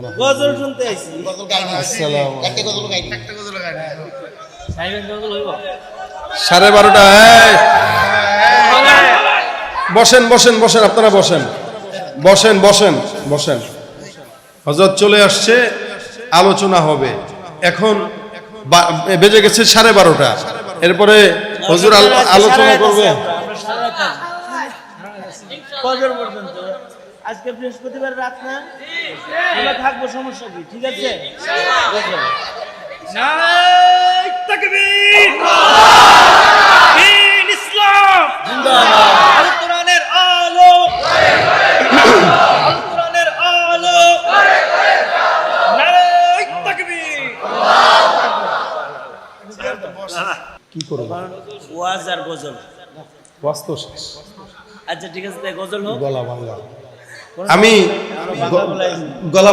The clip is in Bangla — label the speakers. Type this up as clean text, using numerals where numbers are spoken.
Speaker 1: গজল শুনতে আইছি।
Speaker 2: গজল গাই না।
Speaker 3: আসসালামু
Speaker 2: একটা গজল গাই না।
Speaker 1: একটা গজল গাই না। সাইবেন গজল হইব।
Speaker 3: 12:30 বসেন বসেন বসেন, আপনারা বসেন বসেন বসেন বসেন। হযরত চলে আসছে, আলোচনা হবে। এখন বেজে গেছে 12:30। এরপরে হুজুর আলোচনা করবে।
Speaker 1: আমরা সারা রাত থাকবো। ফজর পর্যন্ত। আজকে বৃহস্পতিবার রাত না? আমরা থাকবো, সমস্যা কি? ঠিক আছে? গজল। নারায়ে তাকবীর! দ্বীন ইসলাম জিন্দাবাদ! আল কোরআনের আলো! আল কোরআনের আলো! নারায়ে তাকবীর!
Speaker 3: কি করব?
Speaker 1: ওয়াজ আর গজল।
Speaker 3: ওয়াস্ত শেষ,
Speaker 1: আচ্ছা ঠিক আছে, তাই গজল হোক।
Speaker 3: গলা ভাঙা। আমি গলা